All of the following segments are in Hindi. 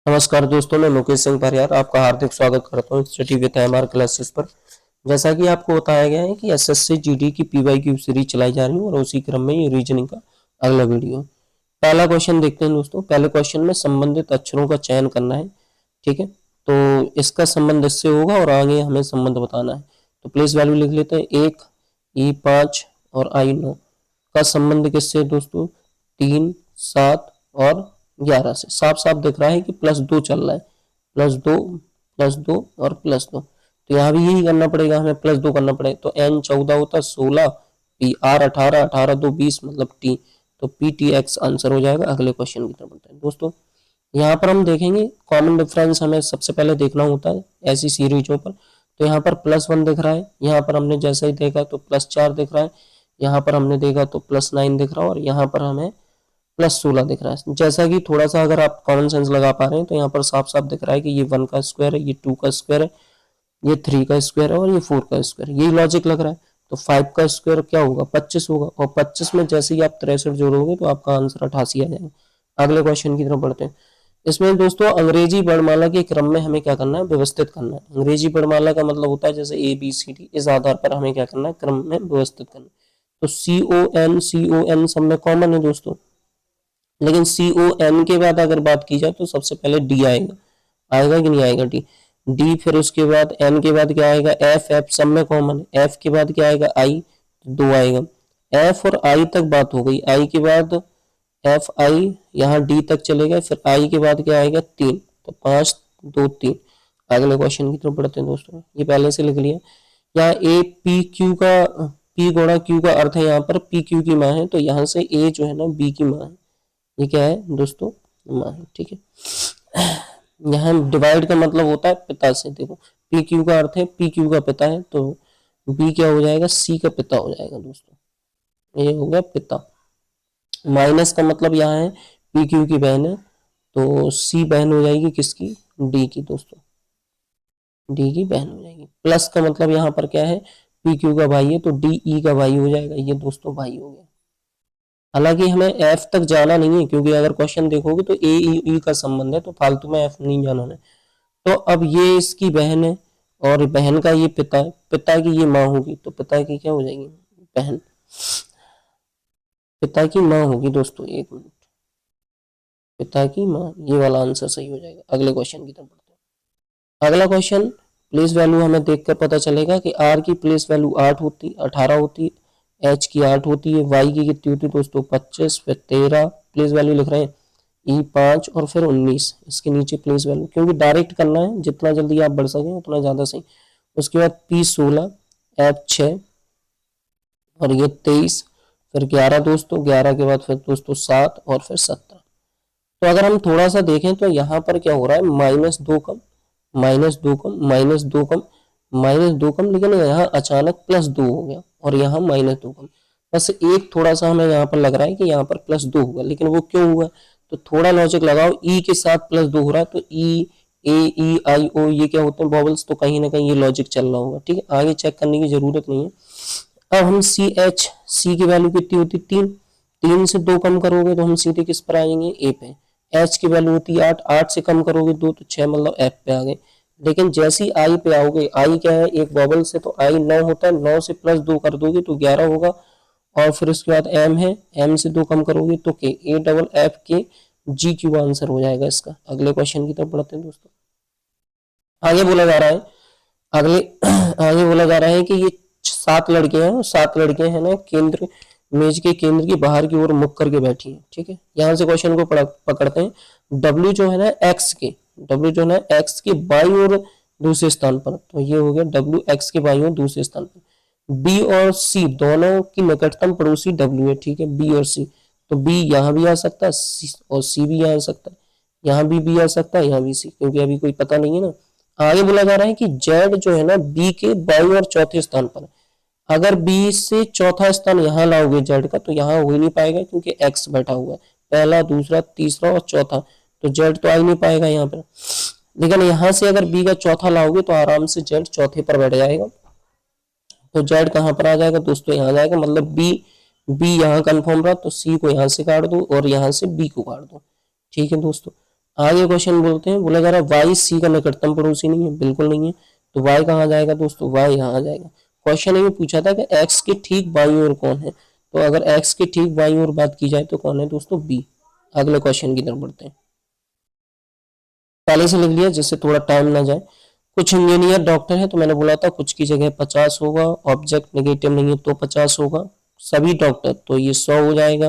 नमस्कार दोस्तों, मैं मुकेश सिंह परिहार आपका हार्दिक स्वागत करता हूँ स्टडी विद एमआर क्लासेस पर। जैसा कि आपको बताया गया है कि एसएससी जीडी की पीवाईक्यू सीरीज चलाई जा रही है और उसी क्रम में ये रीजनिंग का अगला वीडियो है। पहला क्वेश्चन देखते हैं दोस्तों। पहले क्वेश्चन में संबंधित अक्षरों का चयन करना है। ठीक है, तो इसका संबंध इससे होगा और आगे हमें संबंध बताना है। तो प्लेस वैल्यू लिख लेते हैं। 1, E5 और I9 का संबंध किससे है दोस्तों? 3, 7 और 11 से। साफ साफ दिख रहा है कि +2 चल रहा है। +2, +2 और +2। तो यहाँ भी यही करना पड़ेगा, हमें +2 करना पड़ेगा। तो N 14 होता है 16, PR 18, 18 2 20 मतलब T। तो PTX आंसर हो जाएगा। अगले क्वेश्चन की तरफ बढ़ते हैं दोस्तों। यहाँ पर हम देखेंगे कॉमन डिफरेंस हमें सबसे पहले देखना होता है ऐसी सीरीजों पर। तो यहाँ पर +1 दिख रहा है, यहाँ पर हमने जैसा ही देखा तो +4 दिख रहा है, यहाँ पर हमने देखा तो +9 दिख रहा है और यहाँ पर हमें +16 दिख रहा है। जैसा कि थोड़ा सा अगर आप कॉमन सेंस लगा पा रहे हैं तो यहाँ पर साफ साफ दिख रहा है कि ये 1 का स्क्वायर है, ये 2 का स्क्वायर है, ये 3 का स्क्वायर है और ये 4 का स्क्वायर है। यही लॉजिक लग रहा है। तो 5 का स्क्वायर क्या होगा? 25 होगा और 25 में जैसे ही आप 63 जोड़ोगे तो आपका आंसर 88 आ जाएगा। अगले क्वेश्चन की तरफ बढ़ते हैं। इसमें दोस्तों अंग्रेजी वर्णमाला के क्रम में हमें क्या करना है? व्यवस्थित करना है। अंग्रेजी वर्णमाला का मतलब होता है जैसे ABCD, इस आधार पर हमें क्या करना है? क्रम में व्यवस्थित करना है। तो CON सब में कॉमन है दोस्तों, लेकिन CON के बाद अगर बात की जाए तो सबसे पहले D आएगा। आएगा कि नहीं आएगा? D, फिर उसके बाद N के बाद क्या आएगा? F सब में कॉमन है। F के बाद क्या आएगा? I, तो 2 आएगा। F और I तक बात हो गई। I के बाद FI, यहाँ D तक चलेगा, फिर I के बाद क्या आएगा? 3, तो 5 2 3। अगले क्वेश्चन की तरफ बढ़ते हैं दोस्तों। ये पहले से लिख लिया। यहाँ APQ का P गुणा Q का अर्थ है यहाँ पर PQ की माँ है, तो यहाँ से A जो है ना B की माँ है। ये क्या है दोस्तों? माँ है। ठीक है, यहाँ डिवाइड का मतलब होता है पिता से। देखो PQ का अर्थ है PQ का पिता है, तो B क्या हो जाएगा? C का पिता हो जाएगा दोस्तों। ये हो गया पिता। माइनस का मतलब यहाँ है PQ की बहन है, तो C बहन हो जाएगी किसकी? D की दोस्तों। D की बहन हो जाएगी। प्लस का मतलब यहाँ पर क्या है? PQ का भाई है, तो DE का भाई हो जाएगा। ये दोस्तों भाई हो गया। हालांकि हमें F तक जाना नहीं है, क्योंकि अगर क्वेश्चन देखोगे तो AE का संबंध है, तो फालतू में F नहीं जाना है। तो अब ये इसकी बहन है और बहन का ये पिता है, पिता की ये माँ होगी, तो पिता की क्या हो जाएगी? बहन। पिता की माँ होगी दोस्तों। 1 मिनट, पिता की माँ, ये वाला आंसर सही हो जाएगा। अगले क्वेश्चन की तरफ बढ़ते हैं। अगला क्वेश्चन प्लेस वैल्यू हमें देखकर पता चलेगा कि R की प्लेस वैल्यू 8 होती, 18 होती, H की 8 होती है, Y की कितनी होती है दोस्तों? 25, फिर 13 प्लेस वैल्यू लिख रहे हैं, E5 और फिर 19 इसके नीचे प्लेस वैल्यू, क्योंकि डायरेक्ट करना है, जितना जल्दी आप बढ़ सकें उतना ज़्यादा सही। उसके बाद P16, F6 और ये 23, फिर 11 दोस्तों, 11 के बाद फिर दोस्तों 7 और फिर 17। तो अगर हम थोड़ा सा देखें तो यहाँ पर क्या हो रहा है? -2 कम, -2 कम, -2 कम, -2 कम, लेकिन यहाँ अचानक +2 हो गया और यहाँ -2 कम। बस एक थोड़ा सा हमें यहाँ पर लग रहा है कि यहाँ पर +2 होगा, लेकिन वो क्यों हुआ? तो थोड़ा लॉजिक लगाओ। E के साथ +2 हो रहा है, तो E, A, E, I, O ये क्या होते हैं? वॉवल्स। तो कहीं ना कहीं ये लॉजिक चल रहा होगा। ठीक है, आगे चेक करने की जरूरत नहीं है। अब हम C की वैल्यू कितनी होती? 3, 3 से 2 कम करोगे तो हम सीधे किस पर आएंगे? A पे। H की वैल्यू होती है 8, 8 से कम करोगे 2 तो 6, मतलब F पे आ गए। लेकिन जैसे ही I पे आओगे, I क्या है? एक वॉवल से, तो I 9 होता है, 9 से +2 कर दोगे तो 11 होगा। और फिर उसके बाद M है, M से 2 कम करोगे तो K, AFFKGQ आंसर हो जाएगा इसका। अगले क्वेश्चन की तरफ बढ़ते हैं दोस्तों। आगे बोला जा रहा है, अगले आगे बोला जा रहा है कि ये 7 लड़के हैं, 7 लड़के हैं ना, केंद्र मेज के केंद्र की बाहर की ओर मुख करके बैठी हैं। ठीक है, यहाँ से क्वेश्चन को पकड़ते हैं। W जो है ना एक्स के बाई और दूसरे स्थान पर, तो ये हो गया W एक्स के बाई और दूसरे स्थान पर। B और C दोनों की निकटतम पड़ोसी W है। ठीक है, B और C, तो B यहाँ भी आ सकता है और C भी यहाँ आ सकता है। यहाँ भी B आ सकता है, यहाँ भी C, क्योंकि अभी कोई पता नहीं है ना। आगे बोला जा रहा है कि Z जो है ना B के बाई और चौथे स्थान पर। अगर B से चौथा स्थान यहाँ लाओगे Z का, तो यहाँ हो ही नहीं पाएगा, क्योंकि X बैठा हुआ है, पहला, दूसरा, तीसरा और चौथा, तो Z तो आ ही नहीं पाएगा यहाँ पर। लेकिन यहाँ से अगर B का चौथा लाओगे तो आराम से Z चौथे पर बैठ जाएगा। तो Z कहाँ पर आ जाएगा दोस्तों? यहाँ जाएगा, मतलब B यहाँ कंफर्म रहा, तो C को यहाँ से काट दो और यहाँ से B को काट दो। ठीक है दोस्तों, आगे क्वेश्चन बोलते हैं, बोला जा रहा है वाई सी का निकटतम पड़ोसी नहीं है, बिल्कुल नहीं है। तो वाई कहाँ जाएगा दोस्तों, वाई यहाँ आ जाएगा। क्वेश्चन ये पूछा था कि एक्स के ठीक बाईं ओर कौन है, तो अगर एक्स के ठीक बाईं ओर बात की जाए तो कौन है दोस्तों, बी। अगले क्वेश्चन की तरफ बढ़ते हैं। पहले से लिख लिया जिससे थोड़ा टाइम ना जाए। कुछ इंजीनियर डॉक्टर है, तो मैंने बोला था कुछ की जगह 50 होगा, ऑब्जेक्ट नेगेटिव नहीं है तो 50 होगा। सभी डॉक्टर तो ये 100 हो जाएगा,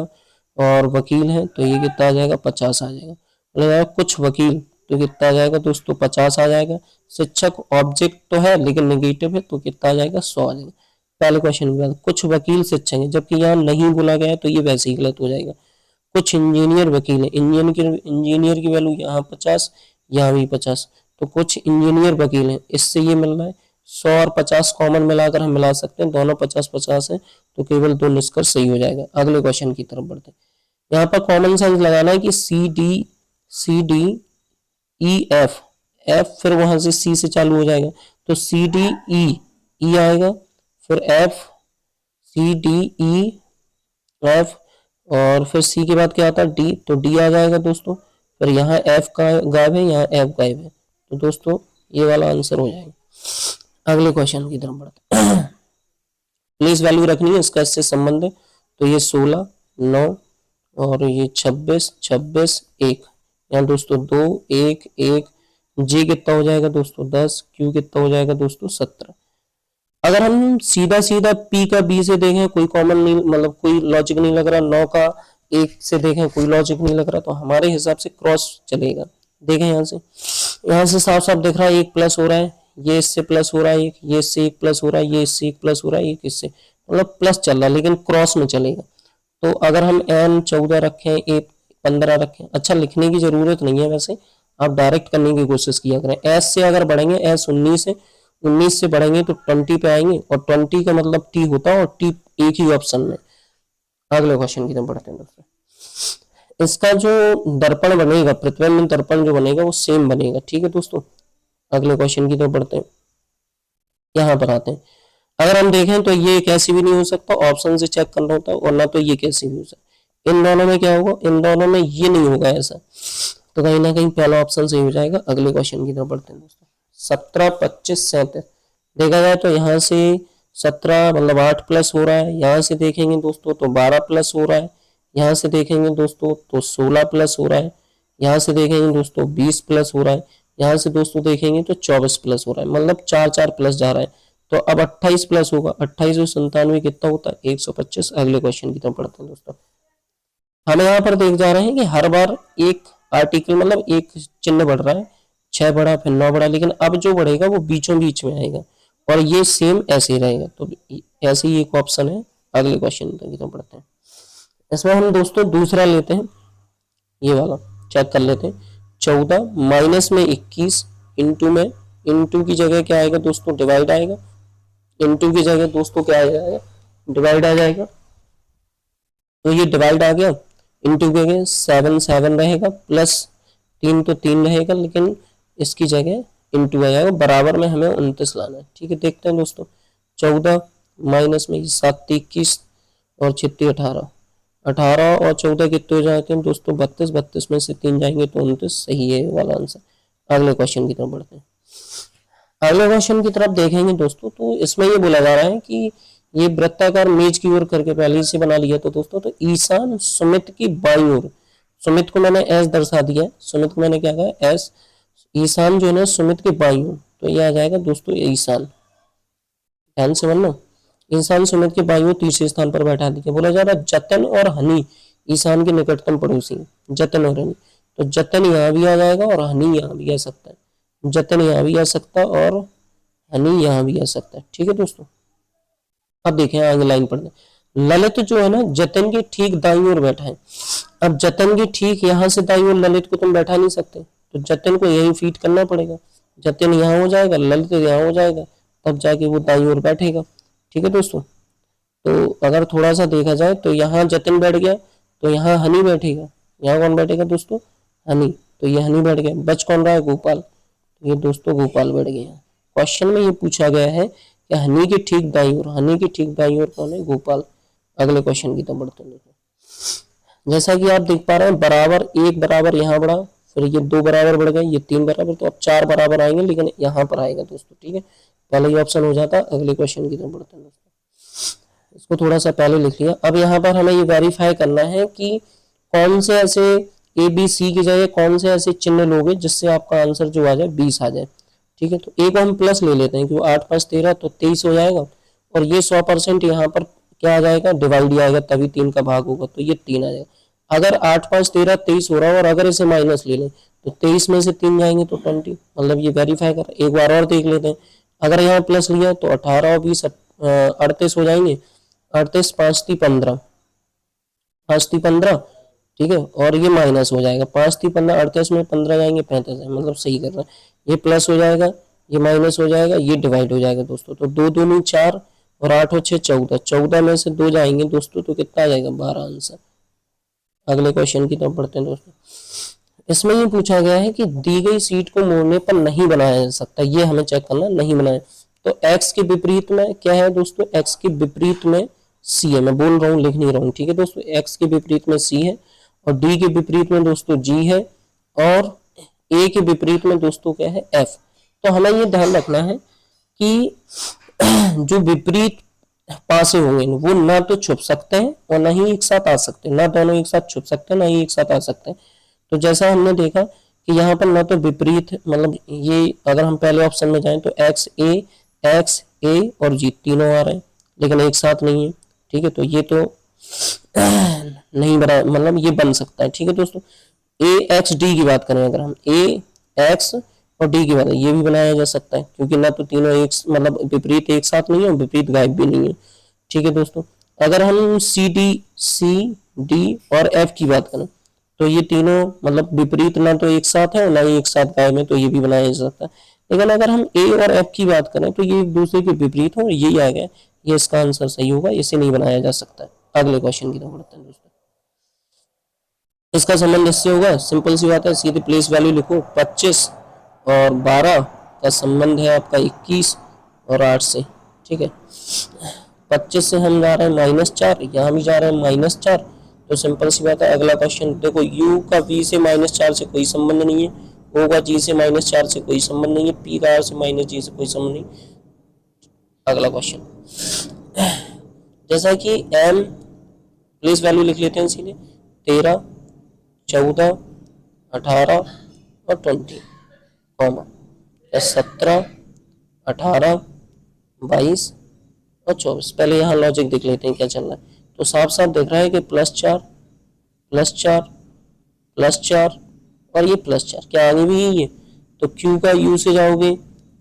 और वकील है तो ये कितना आ जाएगा, 50 आ जाएगा। बोला कुछ वकील तो कितना आ जाएगा दोस्तों, 50 आ जाएगा। शिक्षक ऑब्जेक्ट तो है लेकिन नेगेटिव है तो कितना आ जाएगा, 100 आ जाएगा। पहले क्वेश्चन के बाद कुछ वकील शिक्षक है, जबकि यहाँ नहीं बोला गया है तो ये वैसे ही गलत हो जाएगा। कुछ इंजीनियर वकील है, इंजीनियर की वैल्यू यहाँ 50, यहाँ भी 50, तो कुछ इंजीनियर वकील हैं, इससे ये मिल रहा है। 100 और 50 कॉमन मिलाकर हम मिला सकते हैं, दोनों 50-50 है, तो केवल दो निष्कर्ष सही हो जाएगा। अगले क्वेश्चन की तरफ बढ़ते हैं। यहाँ पर कॉमन सेंस लगाना है कि सी डी एफ, फिर वहां से सी से चालू हो जाएगा, तो सी डी ई आएगा, फिर F, C D E F, और फिर सी के बाद क्या आता है, डी, तो डी आ जाएगा दोस्तों। फिर यहाँ एफ का गायब है, यहाँ एफ गायब है, तो दोस्तों ये वाला आंसर हो जाएगा। अगले क्वेश्चन की तरफ बढ़ते हैं। प्लेस वैल्यू रखनी है, इसका इससे संबंध है, तो ये 16, 9, और ये 26, 26, 1, यहाँ दोस्तों 2, 1, 1, जे कितना हो जाएगा दोस्तों 10, क्यू कितना हो जाएगा दोस्तों 17। अगर हम सीधा सीधा पी का बी से देखें, कोई कॉमन नहीं, मतलब कोई लॉजिक नहीं लग रहा, 9 का 1 से देखें कोई लॉजिक नहीं लग रहा, तो हमारे हिसाब से क्रॉस चलेगा। देखें यहाँ से साफ साफ दिख रहा है 1 प्लस हो रहा है, ये इससे प्लस हो रहा है 1, ये इससे 1 प्लस हो रहा है, ये इससे 1 प्लस हो रहा है, 1 इससे, मतलब प्लस चल रहा है लेकिन क्रॉस में चलेगा। तो अगर हम एन 14 रखें, ए 15 रखें, अच्छा लिखने की जरूरत नहीं है, वैसे आप डायरेक्ट करने की कोशिश किया करें। एस से अगर बढ़ेंगे, एस 19 है, 19 से बढ़ेंगे तो 20 पे आएंगे, और 20 का मतलब टी होता है, और टी एक ही ऑप्शन में। अगले क्वेश्चन की तरफ बढ़ते हैं दोस्तों। इसका जो दर्पण बनेगा, प्रतिबिंब दर्पण जो बनेगा वो सेम बनेगा, ठीक है दोस्तों। अगले क्वेश्चन की तरफ बढ़ते हैं। यहाँ पर आते हैं, अगर हम देखें तो ये कैसी भी नहीं हो सकता, ऑप्शन से चेक करना होता है, और ना तो ये कैसी भी हो सकता। इन दोनों में क्या होगा, इन दोनों में ये नहीं होगा ऐसा, तो कहीं ना कहीं पहला ऑप्शन सही हो जाएगा। अगले क्वेश्चन की तरफ बढ़ते हैं दोस्तों। 17, 25, 37 देखा जाए तो यहाँ से 17 मतलब 8 प्लस हो रहा है, यहाँ से देखेंगे दोस्तों तो 12 प्लस हो रहा है, यहाँ से देखेंगे दोस्तों तो 16 प्लस हो रहा है, यहाँ से देखेंगे दोस्तों 20 प्लस हो रहा है, यहाँ से दोस्तों देखेंगे तो 24 प्लस हो रहा है, मतलब 4 प्लस जा रहा है। तो अब 28 प्लस होगा, 28 और 97 कितना होता है, 125। अगले क्वेश्चन की तरफ बढ़ते हैं दोस्तों। हम यहाँ पर देख जा रहे हैं कि हर बार एक आर्टिकल मतलब एक चिन्ह बढ़ रहा है, 6 बढ़ा फिर 9 बढ़ा, लेकिन अब जो बढ़ेगा वो बीचों बीच में आएगा, और ये सेम ऐसे ही रहेगा, तो ऐसे ही एक ऑप्शन है। अगले क्वेश्चन की तरफ बढ़ते हैं। इसमें हम दोस्तों दूसरा लेते हैं, ये वाला चेक कर लेते हैं। 14 माइनस में 21, इंटू में, इंटू की जगह क्या आएगा दोस्तों, डिवाइड आएगा, इंटू की जगह दोस्तों क्या आ जाएगा, डिवाइड आ जाएगा, तो ये डिवाइड आ गया। इंटू के जगह 7 7 रहेगा, प्लस 3 तो 3 रहेगा, लेकिन इसकी जगह इंटू आ जाएगा, बराबर में हमें 29 लाना है, ठीक है। देखते हैं दोस्तों, 14 माइनस में 7 21, और 6 18, 18 और 14 कितने हो जाते हैं दोस्तों, 32, 32 में से 3 जाएंगे तो 29, सही है वाला आंसर। अगले क्वेश्चन की तरफ बढ़ते हैं। अगले क्वेश्चन की तरफ देखेंगे दोस्तों, तो इसमें ये बोला जा रहा है कि ये वृत्ताकार मेज की ओर करके पहले से बना लिया, तो दोस्तों तो ईशान सुमित की बाईं ओर, सुमित को मैंने एस दर्शा दिया है, सुमित को मैंने क्या कहा एस, ईशान जो है ना सुमित के बाईं ओर, तो ये आ जाएगा दोस्तों ईशान। ध्यान से बनना, ईशान सुमित के बाईं ओर तीसरे स्थान पर बैठा दिया। बोला जा रहा है जतन और हनी ईशान के निकटतम पड़ोसी, जतन और हनी, तो जतन यहाँ भी आ जाएगा और हनी यहाँ भी आ सकता है, जतन यहाँ भी आ सकता है और हनी यहाँ भी आ सकता है, ठीक है दोस्तों। अब देखें आगे लाइन पढ़ते, ललित जो है ना जतन के ठीक दाईं ओर बैठा है। अब जतन के ठीक यहाँ से दाईं ओर ललित को तुम बैठा नहीं सकते, तो जतन को यही फीट करना पड़ेगा, जतन यहाँ हो जाएगा, ललित यहाँ हो जाएगा, तब जाके वो दाईं ओर बैठेगा, ठीक है दोस्तों। तो अगर थोड़ा सा देखा जाए तो यहाँ जतिन बैठ गया, तो यहाँ हनी बैठेगा, यहाँ कौन बैठेगा दोस्तों, हनी, तो ये हनी बैठ गया, बच कौन रहा है, गोपाल, तो ये दोस्तों गोपाल बैठ गया। क्वेश्चन में ये पूछा गया है कि हनी के ठीक दाईं ओर, हनी के ठीक दाईं ओर कौन है, गोपाल। अगले क्वेश्चन की तरफ बढ़ते हैं। जैसा कि आप देख पा रहे हैं बराबर एक बराबर यहाँ बढ़ा, फिर ये 2 बराबर बढ़ गए, ये 3 बराबर, तो अब 4 बराबर आएंगे, लेकिन यहाँ पर आएगा दोस्तों। ठीक है, पहले ये ऑप्शन हो जाता। अगले क्वेश्चन की तरफ बढ़ते हैं दोस्तों। इसको थोड़ा सा पहले लिख लिया। अब यहाँ पर हमें ये वेरीफाई करना है कि कौन से ऐसे ए बी सी की जगह कौन से ऐसे चिन्ह लोगे जिससे आपका आंसर जो आ जाए 20 आ जाए। ठीक है, तो ए को हम प्लस ले लेते हैं, क्योंकि 8 5 13 तो 23 हो जाएगा, और ये 100% यहाँ पर क्या आ जाएगा, डिवाइड ही आएगा, तभी 3 का भाग होगा, तो ये 3 आ जाएगा। अगर 8 5 13 23 हो रहा है, और अगर इसे माइनस ले लें तो 23 में से 3 जाएंगे तो 20, मतलब ये वेरीफाई कर। एक बार और देख लेते हैं, अगर यहाँ प्लस लिया तो 18 और 20 38 हो जाएंगे, 38 5 3 15, 5 3 15। ठीक है, और ये माइनस हो जाएगा, 5 3 15, 38 में 15 जाएंगे 35 है, मतलब सही कर रहा है। ये प्लस हो जाएगा, ये माइनस हो जाएगा, ये डिवाइड हो जाएगा दोस्तों। तो 2 दूनी 4 और 8 और 6 14, 14 में से 2 जाएंगे दोस्तों, तो कितना आ जाएगा, 12 आंसर। अगले क्वेश्चन की तरफ बढ़ते हैं दोस्तों। इसमें ये पूछा गया है कि दी गई सीट को मोड़ने पर नहीं बनाया जा सकता, ये हमें चेक करना, नहीं बनाया। तो x के विपरीत में क्या है दोस्तों, x के विपरीत में c है, मैं बोल रहा हूँ लिख नहीं रहा हूँ। ठीक है दोस्तों, x के विपरीत में c है, और d के विपरीत में दोस्तों g है, और a के विपरीत में दोस्तों क्या है, f। तो हमें ये ध्यान रखना है कि जो विपरीत पासे होंगे वो ना तो छुप सकते हैं और ना ही एक साथ आ सकते हैं, ना दोनों एक साथ छुप सकते हैं ना ही एक साथ आ सकते हैं। तो जैसा हमने देखा कि यहाँ पर ना तो विपरीत, मतलब ये अगर हम पहले ऑप्शन में जाएं तो एक्स ए और जी तीनों आ रहे हैं, लेकिन एक साथ नहीं है। ठीक है, तो ये तो नहीं बना, मतलब ये बन सकता है। ठीक है दोस्तों, ए एक्स डी की बात करें, अगर हम ए एक्स और डी की बात है, ये भी बनाया जा सकता है, क्योंकि ना तो तीनों एक, मतलब विपरीत एक साथ नहीं है और विपरीत गायब भी नहीं है। ठीक है दोस्तों, अगर हम सी डी और एफ की बात करें तो ये तीनों मतलब विपरीत ना तो एक साथ है और ना ही एक साथ गायब है, तो ये भी बनाया जा सकता है। लेकिन अगर हम ए और एफ की बात करें तो ये एक दूसरे के विपरीत हो, यही आ गया, ये इसका आंसर सही होगा, इसे नहीं बनाया जा सकता है। अगले क्वेश्चन की तरफ बढ़ते हैं दोस्तों। इसका संबंध इससे होगा, सिंपल सी बात है, सीधे प्लेस वैल्यू लिखो, 25 और 12 का संबंध है आपका 21 और 8 से। ठीक है, 25 से हम जा रहे हैं -4, यहाँ भी जा रहे हैं -4, तो सिंपल सी बात है। अगला क्वेश्चन देखो, u का v से -4 से कोई संबंध नहीं है, o का g से -4 से कोई संबंध नहीं है, p का r से -g से कोई संबंध नहीं। अगला क्वेश्चन, जैसा कि m प्लेस वैल्यू लिख लेते हैं सीधे, 13 14 18 और 20, 17 18 22 और 24। पहले यहाँ लॉजिक देख लेते हैं क्या चल रहा है। तो साफ साफ दिख रहा है कि +4 +4 +4 और ये +4, क्या आगे भी यही है। तो Q का U से जाओगे,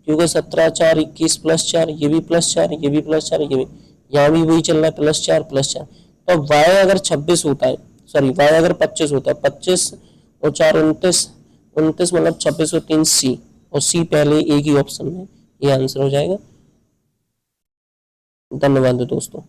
Q का 17 4 21 +4, ये भी +4, ये भी +4, ये भी, यहाँ भी वही चल रहा है, +4 +4। तो Y अगर 26 होता है, सॉरी Y अगर 25 होता है, 25 और 4 29, 29 मतलब 26 और 3 C, और C पहले एक ही ऑप्शन में, ये आंसर हो जाएगा। धन्यवाद दोस्तों।